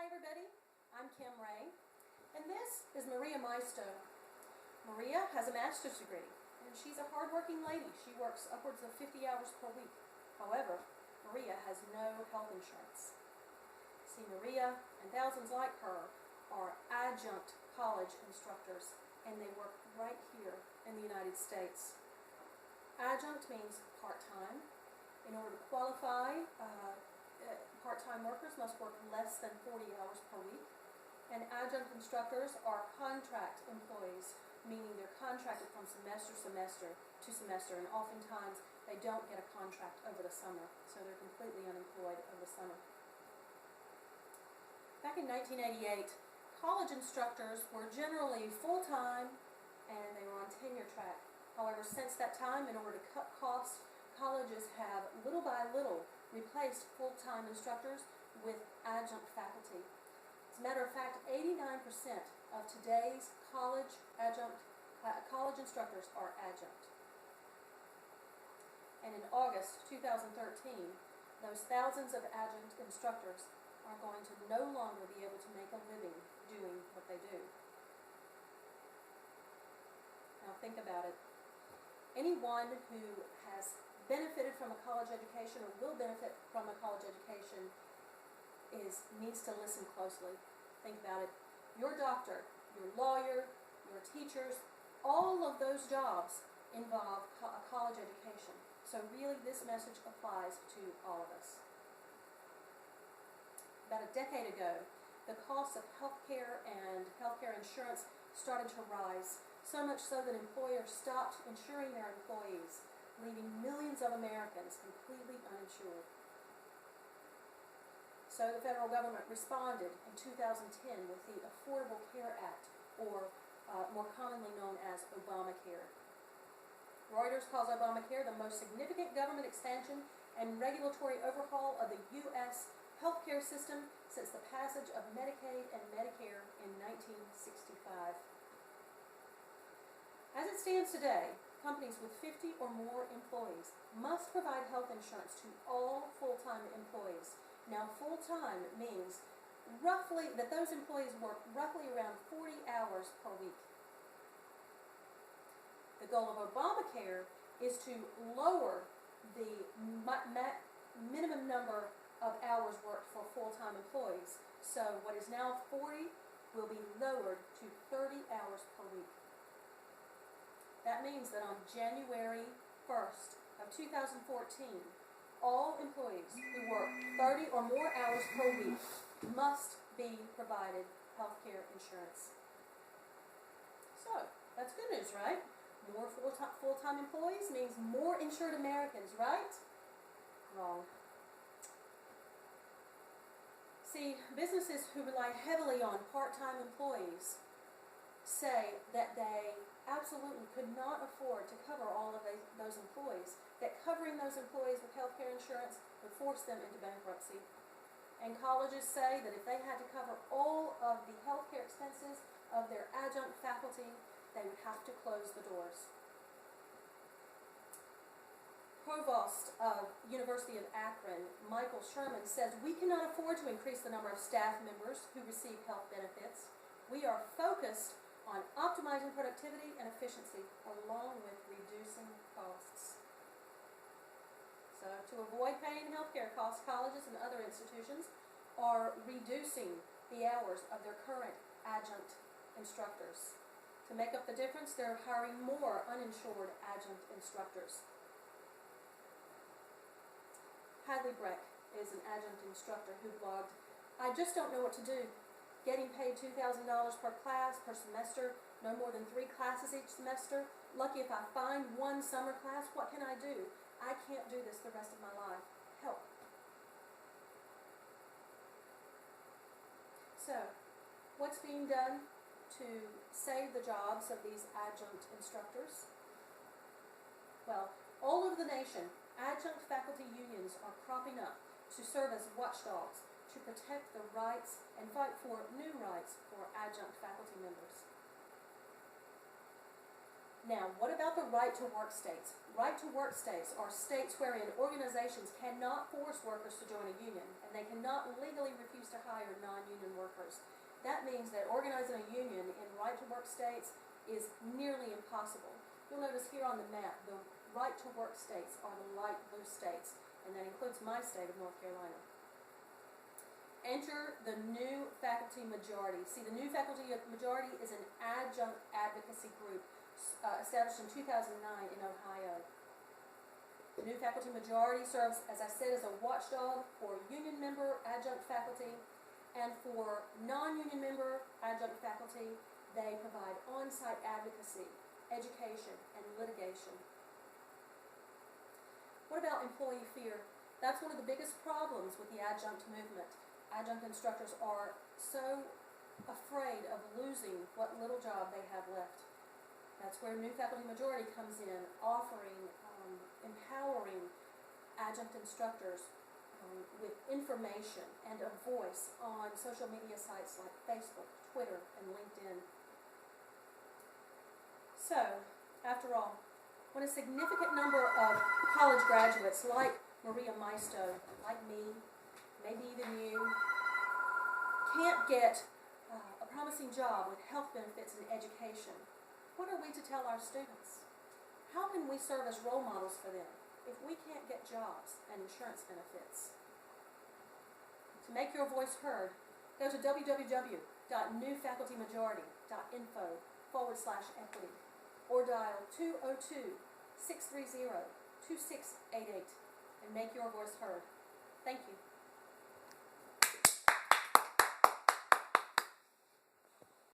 everybody, I'm Kim Ray, and this is Maria Maisto. Maria has a master's degree, and she's a hardworking lady. She works upwards of 50 hours per week. However, Maria has no health insurance. See, Maria and thousands like her are adjunct college instructors, and they work right here in the United States. Adjunct means part-time. In order to qualify, part-time workers must work less than 40 hours per week. And adjunct instructors are contract employees, meaning they're contracted from semester to semester, and oftentimes they don't get a contract over the summer, so they're completely unemployed over the summer. Back in 1988, college instructors were generally full-time and they were on tenure track. However, since that time, in order to cut costs, colleges have little by little replaced full-time instructors with adjunct faculty. As a matter of fact, 89% of today's college instructors are adjunct. And in August 2013, those thousands of adjunct instructors are going to no longer be able to make a living doing what they do. Now think about it. Anyone who has benefited from a college education or will benefit from a college education needs to listen closely. Think about it. Your doctor, your lawyer, your teachers, all of those jobs involve a college education. So really this message applies to all of us. About a decade ago, the cost of healthcare and healthcare insurance started to rise, so much so that employers stopped insuring their employees, leaving millions of Americans completely uninsured. So the federal government responded in 2010 with the Affordable Care Act, or more commonly known as Obamacare. Reuters calls Obamacare the most significant government expansion and regulatory overhaul of the U.S. healthcare system since the passage of Medicaid and Medicare in 1965. As it stands today, companies with 50 or more employees must provide health insurance to all full-time employees. Now, full-time means roughly that those employees work roughly around 40 hours per week. The goal of Obamacare is to lower the minimum number of hours worked for full-time employees. So what is now 40 will be lowered to 30 hours per week. That means that on January 1st of 2014, all employees who work 30 or more hours per week must be provided health care insurance. So, that's good news, right? More full-time employees means more insured Americans, right? Wrong. See, businesses who rely heavily on part-time employees say that they absolutely could not afford to cover all of those employees, that covering those employees with health care insurance would force them into bankruptcy. And colleges say that if they had to cover all of the health care expenses of their adjunct faculty, they would have to close the doors. Provost of University of Akron, Michael Sherman, says we cannot afford to increase the number of staff members who receive health benefits. We are focused on optimizing productivity and efficiency along with reducing costs. So to avoid paying healthcare costs, colleges and other institutions are reducing the hours of their current adjunct instructors. To make up the difference, they're hiring more uninsured adjunct instructors. Hadley Breck is an adjunct instructor who blogged, "I just don't know what to do. Getting paid $2,000 per class per semester, no more than 3 classes each semester. Lucky if I find one summer class. What can I do? I can't do this the rest of my life. Help." So, what's being done to save the jobs of these adjunct instructors? Well, all over the nation, adjunct faculty unions are cropping up to serve as watchdogs to protect the rights and fight for new rights for adjunct faculty members. Now, what about the right-to-work states? Right-to-work states are states wherein organizations cannot force workers to join a union, and they cannot legally refuse to hire non-union workers. That means that organizing a union in right-to-work states is nearly impossible. You'll notice here on the map, the right-to-work states are the light blue states, and that includes my state of North Carolina. Enter the new faculty majority. See, the new faculty majority is an adjunct advocacy group established in 2009 in Ohio. The new faculty majority serves, as I said, as a watchdog for union member adjunct faculty, and for non-union member adjunct faculty, they provide on-site advocacy, education, and litigation. What about employee fear? That's one of the biggest problems with the adjunct movement. Adjunct instructors are so afraid of losing what little job they have left. That's where new faculty majority comes in, offering, empowering adjunct instructors with information and a voice on social media sites like Facebook, Twitter, and LinkedIn. So, after all, when a significant number of college graduates like Maria Maisto, like me, maybe even you, can't get a promising job with health benefits and education, what are we to tell our students? How can we serve as role models for them if we can't get jobs and insurance benefits? To make your voice heard, go to www.newfacultymajority.info/equity or dial 202-630-2688 and make your voice heard. Thank you.